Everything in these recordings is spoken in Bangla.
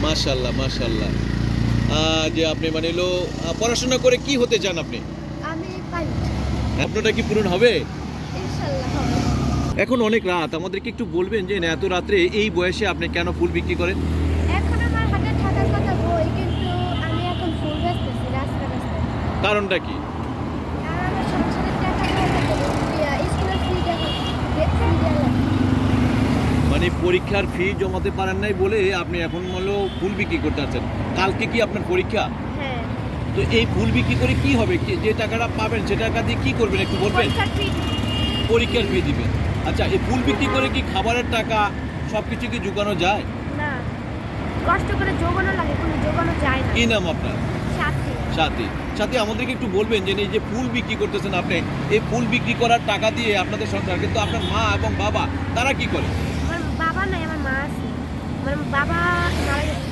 মাশাআল্লাহ মাশাআল্লাহ। যে আপনি মানে হলো পড়াশোনা করে কি হতে চান আপনি? আমি পাইলট। আপনারটা কি পূরণ হবে? ইনশাআল্লাহ হবে। এখন অনেক রাত, আমাদেরকে একটু বলবেন যে এত রাত্রে এই বয়সে আপনি কেন ফুল বিক্রি করেন? এখন আমার হাতে থাকার কথা বই, কিন্তু আমি এখন ফুল বেচতেছি রাস্তা রাস্তায়। কারণটা কি? আর আমার সংসারের টাকা স্কুলের ফি দেওয়া মানে পরীক্ষার ফি জমাতে পারেন নাই বলে আপনি এখন হলো ফুল বিক্রি করতে আছেন। কালকে কি আপনার পরীক্ষা? হ্যাঁ। তো এই ফুল বিক্রি করে কি হবে? যে টাকাটা পাবেন সে টাকা দিয়ে কি করবেন একটু বলবেন? পরীক্ষার ফি দিবেন। আচ্ছা, এই ফুল বিক্রি করে কি খাবারের টাকা সবকিছু কি জোগানো যায়? না, কষ্ট করে জোগানো লাগে, কোনো জোগানো যায় না। কি নাম আপনার? সাথী। সাথী। সাথী, আমাদেরকে একটু বলবেন যে এই যে ফুল বিক্রি করতেছেন আপনি, এই ফুল বিক্রি করার টাকা দিয়ে আপনাদের সংসার, কিন্তু আপনার মা এবং বাবা তারা কি করে? আমার বাবা নাই, আমার মা আছে। আমার বাবা মারা গেছে।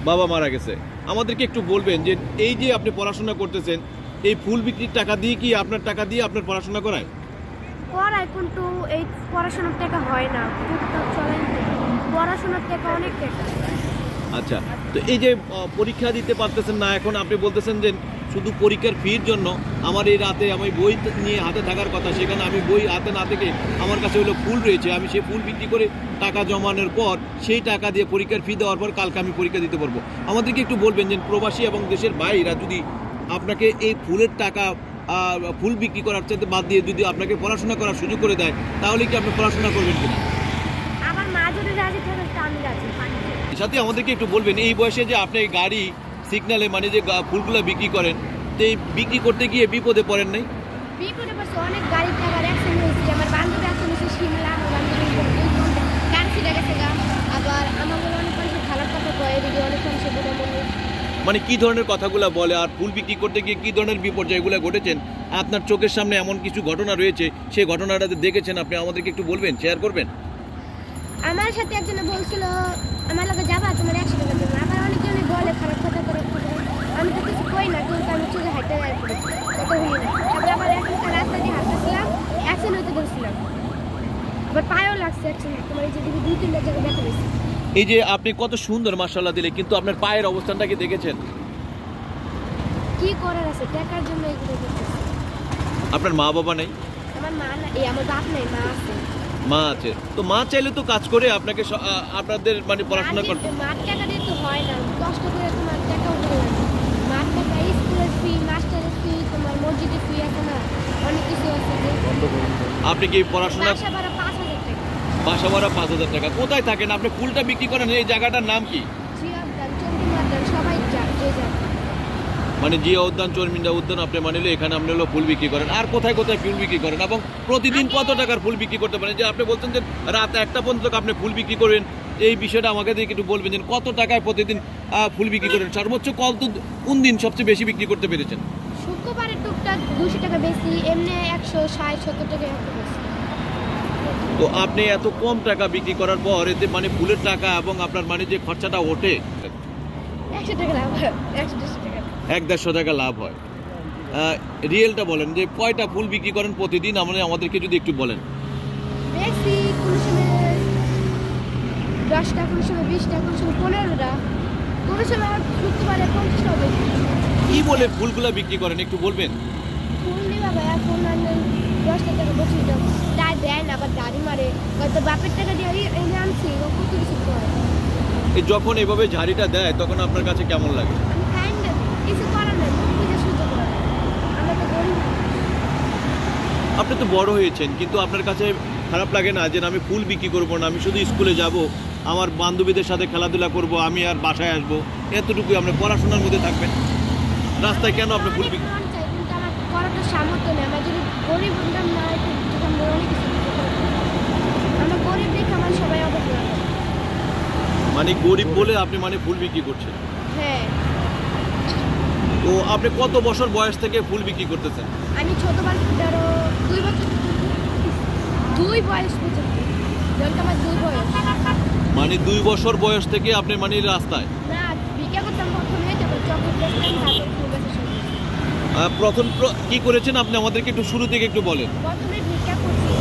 বাবা মারা গেছে। আমাদেরকে একটু বলবেন যে এই যে আপনি পড়াশোনা করতেছেন, এই ফুল বিক্রির টাকা দিয়ে কি আপনার টাকা দিয়ে আপনার পড়াশোনা করায়? পড়ায়, কিন্তু এই পড়াশোনার টাকা হয় না, টুকটাক চলে। পড়াশোনার টাকা অনেক টাকা। আচ্ছা, তো এই যে পরীক্ষা দিতে পারতেছেন না, এখন আপনি বলতেছেন যে শুধু পরীক্ষার ফির জন্য আমার এই রাতে আমি বই নিয়ে হাতে থাকার কথা, সেখানে আমি বই হাতে না থেকে আমার কাছে হলো ফুল রয়েছে, আমি সেই ফুল বিক্রি করে টাকা জমানোর পর সেই টাকা দিয়ে পরীক্ষার ফি দেওয়ার পর কালকে আমি পরীক্ষা দিতে পারবো। আমাদেরকে একটু বলবেন যে প্রবাসী এবং দেশের বাইরেরা যদি আপনাকে এই ফুলের টাকা ফুল বিক্রি করার চাইতে বাদ দিয়ে যদি আপনাকে পড়াশোনা করার সুযোগ করে দেয়, তাহলে কি আপনি পড়াশোনা করবেন কিনা? আমার মা যদি রাজি থাকে তো আমি রাজি। সাথে আমাদেরকে একটু বলবেন এই বয়সে যে আপনি গাড়ি সিগন্যালে মানে যে ফুলগুলো বিক্রি করেন, তো এই বিক্রি করতে গিয়ে বিপদে পড়েন নাই? বিপদে পড়ছে, অনেক গাড়ি টাকার অ্যাক্সিডেন্ট হয়েছে। আমার বান্ধবী অ্যাক্সিডেন্ট হয়েছে, শিমলা আমার বান্ধবী কানসিটা গেছে গা। আবার আমার বলে অনেক মানুষ খারাপ কথা কয়, এদিকে অনেক মানুষের বলে মানে কি ধরনের কথাগুলো বলে, আর ফুল বিক্রি করতে গিয়ে কি ধরনের বিপর্যয়গুলো ঘটেছেন আপনার চোখের সামনে এমন কিছু ঘটনা রয়েছে, সেই ঘটনাটা দেখেছেন আপনি, আমাদেরকে একটু বলবেন, শেয়ার করবেন? আমার সাথে একজন বলছিল আমার লগে যাবা, তোমার 100 টাকা দেবো। আবার অনেকজনই বলে খারাপ কথা করে, আমি তো কিছু কই না, কিন্তু আমি চোখে হাঁটতে যাই পড়ে কত হই না। তারপরে আবার একটা রাস্তা দিয়ে হাঁটতেছিলাম, অ্যাক্সিডেন্ট হতে বলছিলাম, আবার পায়েও লাগছে অ্যাক্সিডেন্ট। তোমার এই যে 2-3টা জায়গায় ব্যথা হয়েছে। এই যে আপনি কত সুন্দর মাশাআল্লাহ দিলে, কিন্তু আপনার পায়ের অবস্থানটা কি দেখেছেন? কি করার আছে, টাকার জন্য এগুলো করতেছে। আপনার মা বাবা নেই? আমার মা না, আমার বাপ নাই, মা আছে। মা আছে, তো মা চাইলে তো কাজ করে আপনাকে আপনাদের মানে পড়াশোনা করতে। মার টাকা দিয়ে তো হয় না, কষ্ট করে তোমার টাকা উঠে লাগে। মার টাকা, স্কুলের ফি, মাস্টারের ফি, তোমার মসজিদের ফি আছে না, অনেক কিছু আছে। আপনি কি পড়াশোনা? বাসা ভাড়া 5,000 টাকা। বাসা ভাড়া 5,000 টাকা। কোথায় থাকেন আপনি? ফুলটা বিক্রি করেন, এই জায়গাটার নাম কি? জিয়া উদ্যান, চন্দ্রিমা উদ্যান, সবাই যে যায়। মানে জিয়া উদ্যান, চরমিন্দা উদ্যান আপনি মানে এখানে আপনি হলো ফুল বিক্রি করেন। আর কোথায় কোথায় ফুল বিক্রি করেন এবং প্রতিদিন কত টাকার ফুল বিক্রি করতে পারেন? যে আপনি বলছেন যে রাত 1টা পর্যন্ত আপনি ফুল বিক্রি করেন, এই বিষয়টা আমাকে দিয়ে একটু বলবেন যে কত টাকায় প্রতিদিন ফুল বিক্রি করেন? সর্বোচ্চ কোন দিন সবচেয়ে বেশি বিক্রি করতে পেরেছেন? শুক্রবারে টুকটাক 200 টাকা বেশি, এমনি 160-70 টাকা একটা বেশি। তো আপনি এত কম টাকা বিক্রি করার পর এতে মানে ফুলের টাকা এবং আপনার মানে যে খরচাটা ওঠে, 100 টাকা লাভ হয়, 100-150 টাকা। 100-150 টাকা লাভ হয়। রিয়েলটা বলেন যে কয়টা ফুল বিক্রি করেন প্রতিদিন, আমাদেরকে যদি একটু বলেন। বেশি কোনো সময় 10টা, কোনো সময় 20টা, কোনো সময় 15টা, কোনো সময় আবার শুক্রবারে 50টা বেশি। কি বলে ফুলগুলা বিক্রি করেন একটু বলবেন? ফুল নিবা ভাইয়া, ফুল আনলেন 10 টাকা 25 টাকা, তাই দেয় না, আবার গাড়ি মারে, হয়তো বাপের টাকা দিয়ে এনে আনছি, ও কত কিছু করে। এই যখন এভাবে ঝাড়িটা দেয় তখন আপনার কাছে কেমন লাগে? আমি খাইন না, কিছু করার নেই, মুখ বুঝে সহ্য করা। আমরা তো গরিব। আপনি তো বড় হয়েছেন, কিন্তু আপনার কাছে খারাপ লাগে না যে আমি ফুল বিক্রি করবো না, আমি শুধু স্কুলে যাব, আমার বান্ধবীদের সাথে খেলাধুলা করব, আমি আর বাসায় আসবো, এতটুকুই? আপনি পড়াশোনার মধ্যে থাকবেন, রাস্তায় কেন আপনি ফুল বিক্রি? মন চাই, কিন্তু আমার করাটা সামর্থ্য নেই। আমার যদি গরিব হতাম না, তখন অনেক কিছু করতে পারতাম। আমরা গরিব দেখে আমার সবাই অবহেলা করে। মানে গরিব বলে আপনি মানে ফুল বিক্রি করছেন? হ্যাঁ। তো আপনি কত বছর বয়স থেকে ফুল বিক্রি করতেছেন? আমি ছোটবেলা থেকে আরো 2 বছর, 2 বয়স পর্যন্ত, যখন আমার 2 বয়স। মানে 2 বছর বয়স থেকে আপনি মানে রাস্তায়? না, ভিক্ষা করতাম প্রথমে, তারপর চকলেট বেচতাম, তারপর ফুল বেচা শুরু করতাম। প্রথম কি করেছেন আপনি আমাদেরকে একটু শুরু থেকে একটু বলেন। প্রথমে ভিক্ষা করছি,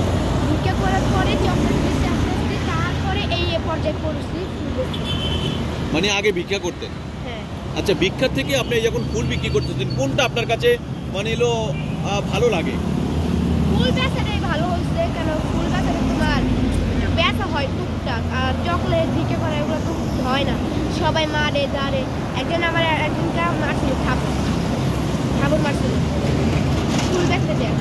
ভিক্ষা করার পরে চকলেট বেচে আস্তে আস্তে, তারপরে এই পর্যায়ে পড়ছি ফুল বেচতে। মানে আগে ভিক্ষা করতেন? হ্যাঁ। আচ্ছা, ভিক্ষার থেকে আপনি যখন ফুল বিক্রি করতেছেন কোনটা আপনার কাছে মানে এলো ভালো লাগে? ফুল বেচাটাই ভালো হয়েছে, কেন ফুল বেচাটা তোমার বেচা হয় টুকটাক, আর চকলেট বিক্রি করা এগুলো তো হয় না, সবাই মারে দাঁড়ে। একজনটা মারছিল, ঠাকুর মারছিল ফুল বেচতে দেয়।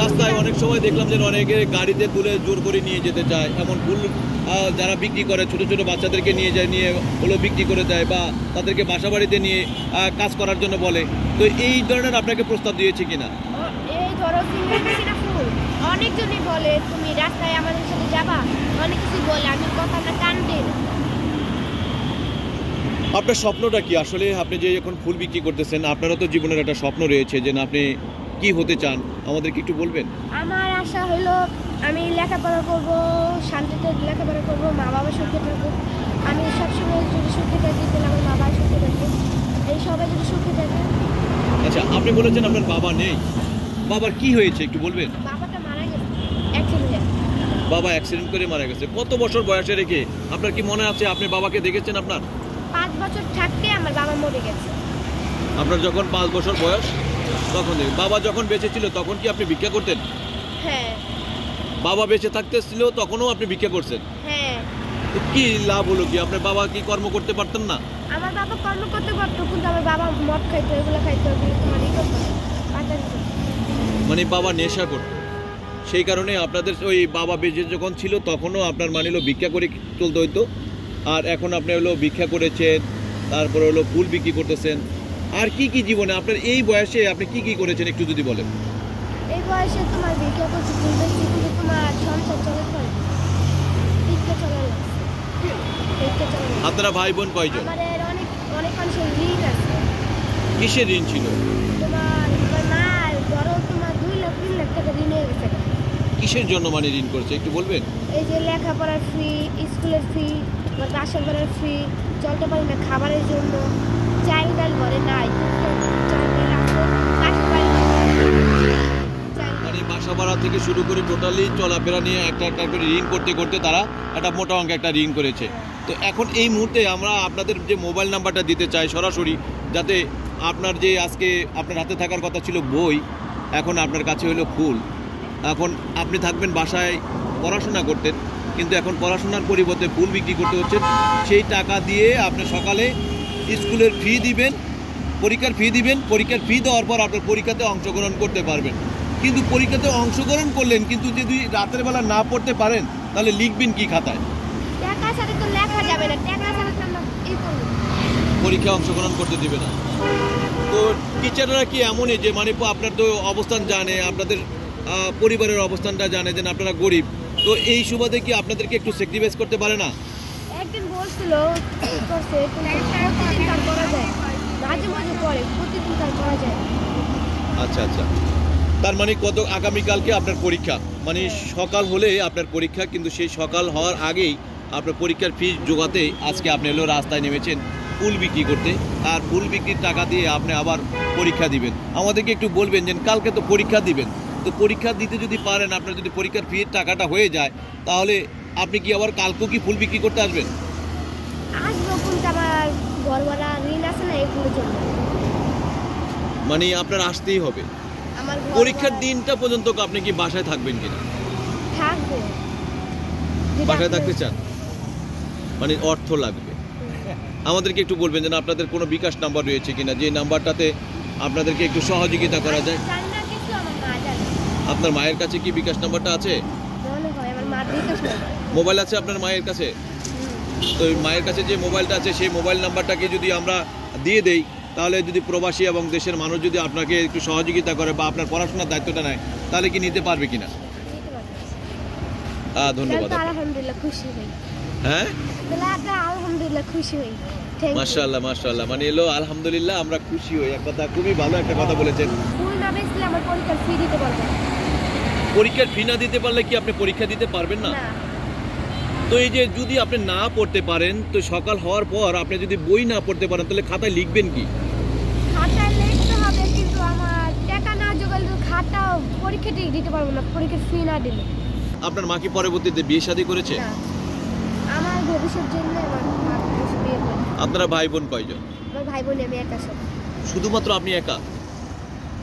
রাস্তায় অনেক সময় দেখলাম যে অনেকে গাড়িতে তুলে জোর করে নিয়ে যেতে চায়, এমন ফুল যারা বিক্রি করে ছোট ছোট বাচ্চাদেরকে নিয়ে যায়, নিয়ে হলো বিক্রি করে দেয়, বা তাদেরকে বাসা বাড়িতে নিয়ে কাজ করার জন্য বলে। তো এই ধরনের আপনাকে প্রস্তাব দিয়েছে কিনা? এই ধরো কিনা ফুল অনেকজনই বলে তুমি রাস্তায় আমাদের সাথে যাবা, অনেক কিছু বলে, আমি কথাটা কান দিই না। আপনার স্বপ্নটা কি আসলে? আপনি যে এখন ফুল বিক্রি করতেছেন, আপনারও তো জীবনের একটা স্বপ্ন রয়েছে, যে না আপনি কি হতে চান, আমাদেরকে একটু বলবেন? আমার আশা হলো আমি লেখাপড়া করব, শান্তিতে লেখাপড়া করব, মা বাবা সুখে থাকবো। আমি সবসময় যদি সুখে থাকি তাহলে আমার বাবা সুখে থাকবে, এই সবাই যদি সুখে থাকে। আচ্ছা, আপনি বলেছেন আপনার বাবা নেই, বাবার কি হয়েছে একটু বলবেন? বাবাটা মারা গেছে অ্যাক্সিডেন্টে। বাবা অ্যাক্সিডেন্ট করে মারা গেছে। কত বছর বয়সে রেখে? আপনার কি মনে আছে আপনি বাবাকে দেখেছেন? আপনার 5 বছর থাকতে আমার বাবা মরে গেছে। আপনার যখন 5 বছর বয়স তখন বাবা যখন বেঁচে ছিল তখন কি আপনি ভিক্ষা করতেন? হ্যাঁ। বাবা বেঁচে থাকতে ছিল তখনও আপনি ভিক্ষা করছেন? হ্যাঁ। তো কি লাভ হলো কি? আপনার বাবা কি কর্ম করতে পারতেন না? আমার বাবা কর্ম করতে পারতো, কিন্তু আমার বাবা মদ খাইতো, এগুলো খাইতো, এগুলো তোমার ই করতো, পাতা দিত। মানে বাবা নেশা করতো, সেই কারণে আপনাদের ওই বাবা বেঁচে যখন ছিল তখনও আপনার মানিল ভিক্ষা করে চলতে হইতো। আর এখন আপনি হলো ভিক্ষা করেছেন, তারপরে হলো ফুল বিক্রি করতেছেন। আর কি কি জীবনে আপনার এই বয়সে আপনি কি কি করেছেন একটু যদি বলেন? এই বয়সে তোমার ভিক্ষা করছি, কিন্তু তোমার সংসার চলে পড়ে, ভিক্ষা চলে না, ভিক্ষা চলে না। আপনারা ভাই বোন কয়জন? আমাদের অনেক অনেক মানুষের ঋণ আছে। কিসের ঋণ ছিল? তোমার মা ধরো তোমার 2 লাখ 3 লাখ টাকা ঋণ হয়ে গেছে। কিসের জন্য মানে ঋণ করছে একটু বলবেন? এই যে লেখাপড়ার ফি, স্কুলের ফি, বাসা ভাড়ার ফি, চলতে পারি না, খাবারের জন্য, চাল ডাল ঘরে নাই, চাল ডাল আছে, বাসা বাড়ি মানে বাসা ভাড়া থেকে শুরু করে টোটালি চলাফেরা নিয়ে একটা একটা করে ঋণ করতে করতে তারা একটা মোটা অঙ্ক একটা ঋণ করেছে। তো এখন এই মুহূর্তে আমরা আপনাদের যে মোবাইল নাম্বারটা দিতে চাই সরাসরি, যাতে আপনার যে আজকে আপনার হাতে থাকার কথা ছিল বই, এখন আপনার কাছে হলো ফুল। এখন আপনি থাকবেন বাসায় পড়াশোনা করতেন, কিন্তু এখন পড়াশোনার পরিবর্তে ফুল বিক্রি করতে হচ্ছে। সেই টাকা দিয়ে আপনি সকালে স্কুলের ফি দিবেন, পরীক্ষার ফি দিবেন, পরীক্ষার ফি দেওয়ার পর আপনার পরীক্ষাতে অংশগ্রহণ করতে পারবেন। কিন্তু পরীক্ষাতে অংশগ্রহণ করলেন, কিন্তু যদি রাতের বেলা না পড়তে পারেন তাহলে লিখবেন কি খাতায়? টাকা ছাড়া তো লেখা যাবে না, টাকা ছাড়া তো আমরা এই করবো, পরীক্ষায় অংশগ্রহণ করতে দিবে না। তো টিচাররা কি এমনই যে মানে আপনার তো অবস্থান জানে, আপনাদের পরিবারের অবস্থানটা জানে, যে আপনারা গরিব, তো এই সুবাদে কি আপনাদেরকে একটু স্যাক্রিফাইস করতে পারে না? একদিন বলছিল করছে, কিন্তু প্রতিদিন তার করা যায়, মাঝে মাঝে করে, প্রতিদিন তার করা যায়। আচ্ছা আচ্ছা, তার মানে কত আগামীকালকে আপনার পরীক্ষা, মানে সকাল হলে আপনার পরীক্ষা, কিন্তু সেই সকাল হওয়ার আগেই আপনার পরীক্ষার ফি জোগাতে আজকে আপনি হলো রাস্তায় নেমেছেন ফুল বিক্রি করতে, আর ফুল বিক্রির টাকা দিয়ে আপনি আবার পরীক্ষা দিবেন। আমাদেরকে একটু বলবেন যে কালকে তো পরীক্ষা দিবেন, তো পরীক্ষা দিতে যদি পারেন, আপনার যদি পরীক্ষার ফির টাকাটা হয়ে যায়, তাহলে আপনি কি আবার কালকেও কি ফুল বিক্রি করতে আসবেন? আসবো, কিন্তু আমার ঘর ভাড়া ঋণ আছে না, এগুলোর জন্য মানে আপনার আসতেই হবে। আমার পরীক্ষার দিনটা পর্যন্ত আপনি কি বাসায় থাকবেন কিনা? থাকবো, বাসায় থাকতে চান? মানে অর্থ লাগবে। আমাদেরকে একটু বলবেন যে আপনাদের কোনো বিকাশ নাম্বার রয়েছে কিনা, যে নাম্বারটাতে আপনাদেরকে একটু সহযোগিতা করা যায়। জানি না কিছু, আমার মা জানে। আপনার মায়ের কাছে কি বিকাশ নাম্বারটা আছে? মনে হয় আমার মা বিকাশ নাম্বার। মোবাইল আছে আপনার মায়ের কাছে? তো ওই মায়ের কাছে যে মোবাইলটা আছে সেই মোবাইল নাম্বারটাকে যদি আমরা দিয়ে দেই, তাহলে যদি প্রবাসী এবং দেশের মানুষ যদি আপনাকে একটু সহযোগিতা করে বা আপনার পড়াশোনার দায়িত্বটা নেয়, তাহলে কি নিতে পারবে কিনা? ধন্যবাদ। আলহামদুলিল্লাহ খুশি হই। হ্যাঁ, আলহামদুলিল্লাহ খুশি হই। মাশাআল্লাহ মাশাআল্লাহ, মানে এলো আলহামদুলিল্লাহ আমরা খুশি হই। এক কথা, খুবই ভালো একটা কথা বলেছেন। ফুল না বেচলে আমার পরীক্ষার ফি দিতে পারবো না। পরীক্ষার ফি না দিতে পারলে কি আপনি পরীক্ষা দিতে পারবেন না? তো এই যে যদি আপনি না পড়তে পারেন, তো সকাল হওয়ার পর আপনি যদি বই না পড়তে পারেন, তাহলে খাতায় লিখবেন কি? খাতায় লিখতে হবে, কিন্তু আমার টাকা না জোগাড় খাতা পরীক্ষাতেই দিতে পারবো না, পরীক্ষার ফি না দিলে। আপনার মা কি পরবর্তীতে বিয়ে শাদী করেছে? না, আমার ভবিষ্যৎ জন্য আমার মা বিয়ে করেছে। আপনারা ভাই বোন কয়জন? আমার ভাই বোন আমি একা সব। শুধুমাত্র আপনি একা?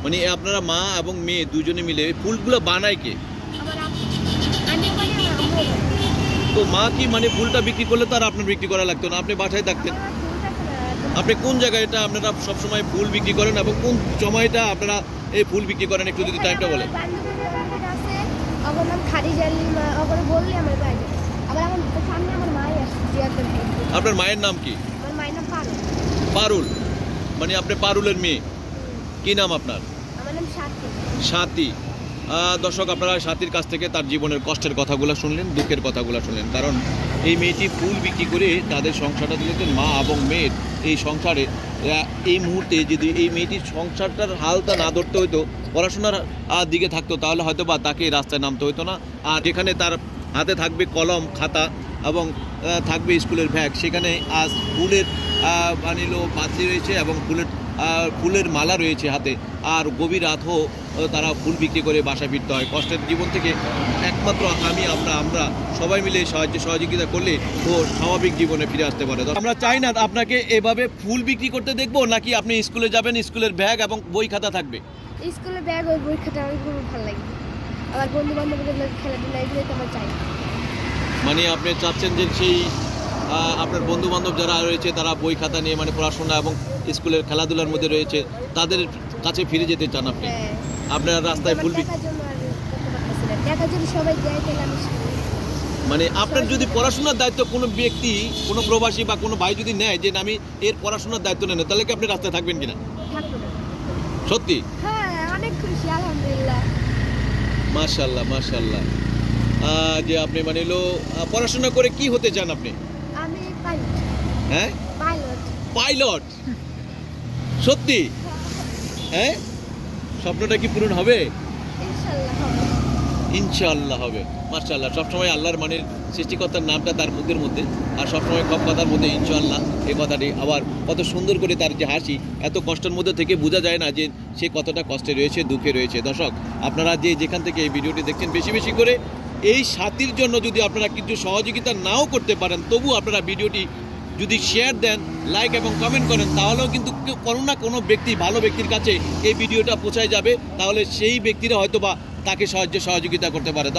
মানে আপনারা মা এবং মেয়ে দুজনে মিলে ফুলগুলো বানায় কে? আমার আমিও বানাই, আমার আম্মুও বানায়। তো মা কি মানে ফুলটা বিক্রি করলে তো আর আপনার বিক্রি করা লাগতো না, আপনি বাসায় থাকতেন। আমার ফুল থাকে না। আপনি কোন জায়গায় এটা আপনারা সবসময় ফুল বিক্রি করেন এবং কোন সময়টা আপনারা এই ফুল বিক্রি করেন একটু যদি টাইমটা বলেন। আমার বান্ধবী আছে, ওর নাম খাদিজা লিমা, ওকে বললে আমার বাইরে। আবার আমার সামনে আমার মাই আসছে, জিয়া করে। আপনার মায়ের নাম কি? আমার মায়ের নাম পারুল। পারুল, মানে আপনি পারুলের মেয়ে। কি নাম আপনার? আমার নাম সাথী। সাথী। দর্শক, আপনারা সাথীর কাছ থেকে তার জীবনের কষ্টের কথাগুলো শুনলেন, দুঃখের কথাগুলো শুনলেন। কারণ এই মেয়েটি ফুল বিক্রি করে তাদের সংসারটা দিলেন। মা এবং মেয়ের এই সংসারে এই মুহূর্তে যদি এই মেয়েটির সংসারটার হালটা না ধরতে হইতো, পড়াশোনার দিকে থাকতো, তাহলে হয়তো বা তাকে রাস্তায় নামতে হতো না। আর যেখানে তার হাতে থাকবে কলম খাতা এবং থাকবে স্কুলের ব্যাগ, সেখানে আজ ফুলের বানিলো পাত্রী রয়েছে এবং ফুলের মালা রয়েছে হাতে। আর গভীর রাতও তারা ফুল বিক্রি করে বাসায় ফিরতে হয়। কষ্টের জীবন থেকে একমাত্র আমরা সবাই মিলে সহযোগিতা করলে ও স্বাভাবিক জীবনে ফিরে আসতে পারে। আমরা চাই না আপনাকে এভাবে ফুল বিক্রি করতে দেখবো, নাকি আপনি স্কুলে যাবেন, স্কুলের ব্যাগ এবং বই খাতা থাকবে? স্কুলে ব্যাগ ওই বই খাতা আমার খুব ভালো লাগে। আবার বন্ধু বান্ধবদের খেলাধুলা এগুলোই তো আমার চাই। মানে আপনি চাচ্ছেন যে সেই আপনার বন্ধু বান্ধব যারা রয়েছে তারা বই খাতা নিয়ে মানে পড়াশোনা এবং স্কুলের খেলাধুলার মধ্যে রয়েছে, তাদের কাছে ফিরে যেতে চান আপনি? হ্যাঁ। আপনার রাস্তায় ফুল দেখার জন্য আর করতে পারতেছি না। দেখার জন্য সবাই দেয়, তাহলে আমি মানে আপনার যদি পড়াশোনার দায়িত্ব কোনো ব্যক্তি, কোনো প্রবাসী বা কোনো ভাই যদি নেয় যে আমি এর পড়াশোনার দায়িত্ব নেন, তাহলে কি আপনি রাস্তায় থাকবেন কিনা? থাকবো না। সত্যি? হ্যাঁ, অনেক খুশি, আলহামদুলিল্লাহ। মাশাআল্লাহ মাশাআল্লাহ। যে আপনি মানে হলো পড়াশোনা করে কি হতে চান আপনি? আমি পাইলট। হ্যাঁ, পাইলট। পাইলট? সত্যি? হ্যাঁ, স্বপ্নটা কি পূরণ হবে? ইনশাআল্লাহ হবে। ইনশাআল্লাহ হবে। মাশাআল্লাহ, সবসময় আল্লাহর মানে সৃষ্টিকর্তার নামটা তার মুখের মধ্যে, আর সবসময় সব কথার মধ্যে ইনশাআল্লাহ এই কথাটি। আবার কত সুন্দর করে তার যে হাসি, এত কষ্টের মধ্যে থেকে বোঝা যায় না যে সে কতটা কষ্টে রয়েছে, দুঃখে রয়েছে। দর্শক, আপনারা যেখান থেকে এই ভিডিওটি দেখছেন, বেশি বেশি করে এই সাথীর জন্য যদি আপনারা কিছু সহযোগিতা নাও করতে পারেন, তবু আপনারা ভিডিওটি যদি শেয়ার দেন, লাইক এবং কমেন্ট করেন, তাহলেও কিন্তু কোনো না কোনো ব্যক্তি, ভালো ব্যক্তির কাছে এই ভিডিওটা পৌঁছায় যাবে। তাহলে সেই ব্যক্তিরা হয়তো বা তাকে সহযোগিতা করতে পারে।